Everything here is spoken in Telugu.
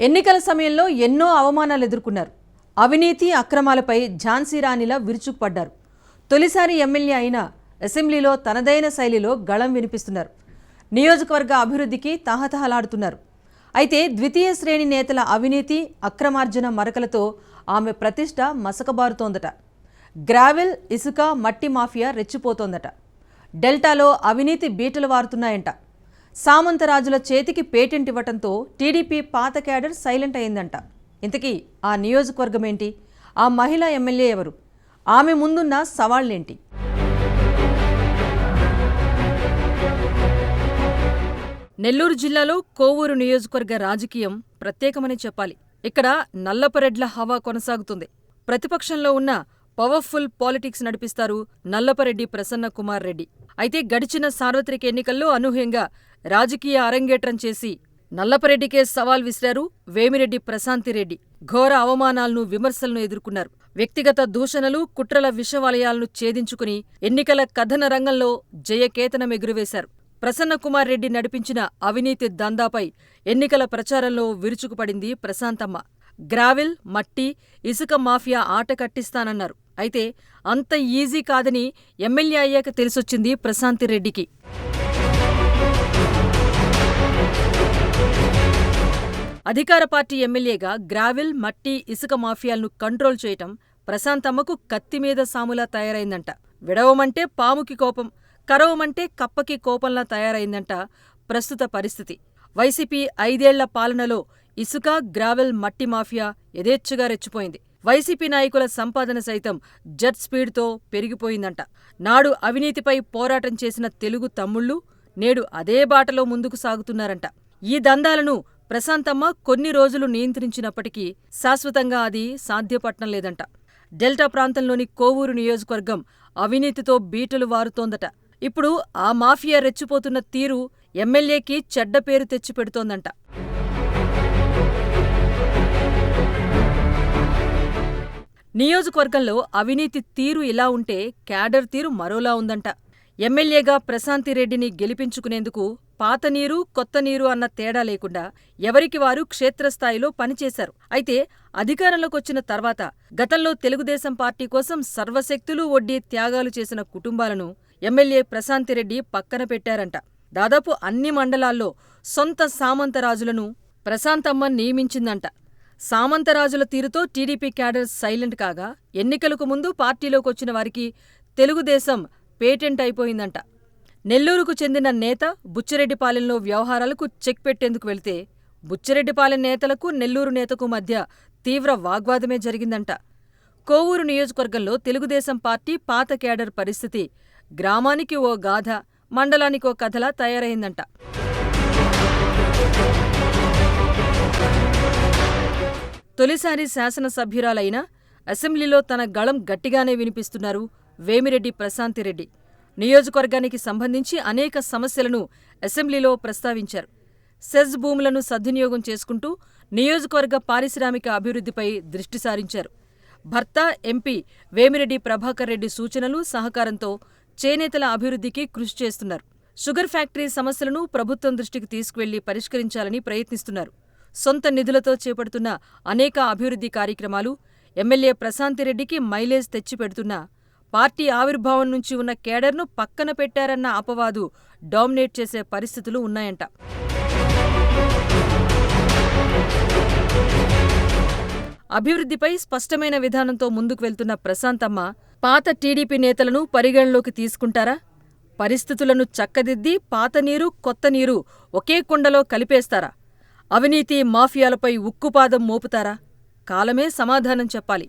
ఎన్నికల సమయంలో ఎన్నో అవమానాలు ఎదుర్కొన్నారు. అవినీతి అక్రమాలపై ఝాన్సీ రాణిలా విరుచుకుపడ్డారు. తొలిసారి ఎమ్మెల్యే అయిన అసెంబ్లీలో తనదైన శైలిలో గళం వినిపిస్తున్నారు. నియోజకవర్గ అభివృద్ధికి తహతహలాడుతున్నారు. అయితే ద్వితీయ శ్రేణి నేతల అవినీతి అక్రమార్జన మరకలతో ఆమె ప్రతిష్ట మసకబారుతోందట. గ్రావెల్ ఇసుక మట్టి మాఫియా రెచ్చిపోతోందట. డెల్టాలో అవినీతి బీటలు వారుతున్నాయంట. సామంతరాజుల చేతికి పేటెంట్ ఇవ్వటంతో టీడీపీ పాత క్యాడర్ సైలెంట్ అయిందంట. ఇంతకీ ఆ నియోజకవర్గం ఏంటి? ఆ మహిళా ఎమ్మెల్యే ఎవరు? ఆమె ముందున్న సవాళ్లేంటి? నెల్లూరు జిల్లాలో కోవూరు నియోజకవర్గ రాజకీయం ప్రత్యేకమని చెప్పాలి. ఇక్కడ నల్లపరెడ్ల హవా కొనసాగుతుంది. ప్రతిపక్షంలో ఉన్న పవర్ఫుల్ పాలిటిక్స్ నడిపిస్తారు నల్లపరెడ్డి ప్రసన్న కుమార్ రెడ్డి. అయితే గడిచిన సార్వత్రిక ఎన్నికల్లో అనూహ్యంగా రాజకీయ అరంగేట్రం చేసి నల్లపరెడ్డికే సవాల్ విసిరారు వేమిరెడ్డి ప్రశాంతిరెడ్డి. ఘోర అవమానాలను, విమర్శలను ఎదుర్కొన్నారు. వ్యక్తిగత దూషణలు, కుట్రల విషవలయాలను ఛేదించుకుని ఎన్నికల కథన రంగంలో జయకేతనం ఎగురవేశారు. ప్రసన్న కుమార్ రెడ్డి నడిపించిన అవినీతి దందాపై ఎన్నికల ప్రచారంలో విరుచుకుపడింది ప్రశాంతమ్మ. గ్రావెల్, మట్టి, ఇసుక మాఫియా ఆట కట్టిస్తానన్నారు. అయితే అంత ఈజీ కాదని ఎమ్మెల్యే అయ్యాక తెలిసొచ్చింది ప్రశాంతిరెడ్డికి. అధికార పార్టీ ఎమ్మెల్యేగా గ్రావెల్, మట్టి, ఇసుక మాఫియాలను కంట్రోల్ చేయటం ప్రశాంతమ్మకు కత్తిమీద సాములా తయారైందంట. విడవమంటే పాముకి కోపం, కరవమంటే కప్పకి కోపంలా తయారైందంట ప్రస్తుత పరిస్థితి. వైసీపీ 5 ఏళ్ల పాలనలో ఇసుక, గ్రావెల్, మట్టి మాఫియా యథేచ్ఛగా రెచ్చిపోయింది. వైసీపీ నాయకుల సంపాదన సైతం జెట్ స్పీడ్తో పెరిగిపోయిందంట. నాడు అవినీతిపై పోరాటం చేసిన తెలుగు తమ్ముళ్లు నేడు అదే బాటలో ముందుకు సాగుతున్నారంట. ఈ దందాలను ప్రశాంతమ్మ కొన్ని రోజులు నియంత్రించినప్పటికీ శాశ్వతంగా అది సాధ్యపడటం లేదంట. డెల్టా ప్రాంతంలోని కోవూరు నియోజకవర్గం అవినీతితో బీటలు వారుతోందట. ఇప్పుడు ఆ మాఫియా రెచ్చిపోతున్న తీరు ఎమ్మెల్యేకి చెడ్డ పేరు తెచ్చిపెడుతోందంట. నియోజకవర్గంలో అవినీతి తీరు ఇలా ఉంటే క్యాడర్ తీరు మరోలా ఉందంట. ఎమ్మెల్యేగా ప్రశాంతిరెడ్డిని గెలిపించుకునేందుకు పాత నీరు, కొత్త నీరు అన్న తేడా లేకుండా ఎవరికి వారు క్షేత్రస్థాయిలో పనిచేశారు. అయితే అధికారంలోకొచ్చిన తర్వాత గతంలో తెలుగుదేశం పార్టీ కోసం సర్వశక్తులు ఒడ్డి త్యాగాలు చేసిన కుటుంబాలను ఎమ్మెల్యే ప్రశాంతిరెడ్డి పక్కన పెట్టారంట. దాదాపు అన్ని మండలాల్లో సొంత సామంతరాజులను ప్రశాంతమ్మ నియమించిందంట. సామంతరాజుల తీరుతో టీడీపీ క్యాడర్ సైలెంట్ కాగా ఎన్నికలకు ముందు పార్టీలోకొచ్చిన వారికి తెలుగుదేశం పేటెంట్ అయిపోయిందంట. నెల్లూరుకు చెందిన నేత బుచ్చిరెడ్డిపాలెంలో వ్యవహారాలకు చెక్ పెట్టేందుకు వెళితే బుచ్చిరెడ్డిపాలెం నేతలకు, నెల్లూరు నేతకు మధ్య తీవ్ర వాగ్వాదమే జరిగిందంట. కోవూరు నియోజకవర్గంలో తెలుగుదేశం పార్టీ పాత క్యాడర్ పరిస్థితి గ్రామానికి ఓ గాథ, మండలానికో కథలా తయారైందంట. తొలిసారి శాసనసభ్యురాలైన అసెంబ్లీలో తన గళం గట్టిగానే వినిపిస్తున్నారు వేమిరెడ్డి ప్రశాంతిరెడ్డి. నియోజకవర్గానికి సంబంధించి అనేక సమస్యలను అసెంబ్లీలో ప్రస్తావించారు. సెజ్ భూములను సద్వినియోగం చేసుకుంటూ నియోజకవర్గ పారిశ్రామిక అభివృద్ధిపై దృష్టి సారించారు. భర్త ఎంపీ వేమిరెడ్డి ప్రభాకర్ రెడ్డి సూచనలు, సహకారంతో చేనేతల అభివృద్ధికి కృషి చేస్తున్నారు. షుగర్ ఫ్యాక్టరీ సమస్యలను ప్రభుత్వం దృష్టికి తీసుకువెళ్లి పరిష్కరించాలని ప్రయత్నిస్తున్నారు. సొంత నిధులతో చేపడుతున్న అనేక అభివృద్ధి కార్యక్రమాలు ఎమ్మెల్యే ప్రశాంతిరెడ్డికి మైలేజ్ తెచ్చిపెడుతున్నా పార్టీ ఆవిర్భావం నుంచి ఉన్న కేడర్ను పక్కన పెట్టారన్న అపవాదు డామినేట్ చేసే పరిస్థితులు ఉన్నాయంట. అభివృద్ధిపై స్పష్టమైన విధానంతో ముందుకు వెళ్తున్న ప్రశాంతమ్మ పాత టీడీపీ నేతలను పరిగణలోకి తీసుకుంటారా? పరిస్థితులను చక్కదిద్ది పాత నీరు, కొత్త నీరు ఒకే కుండలో కలిపేస్తారా? అవినీతి మాఫియాలపై ఉక్కుపాదం మోపుతారా? కాలమే సమాధానం చెప్పాలి.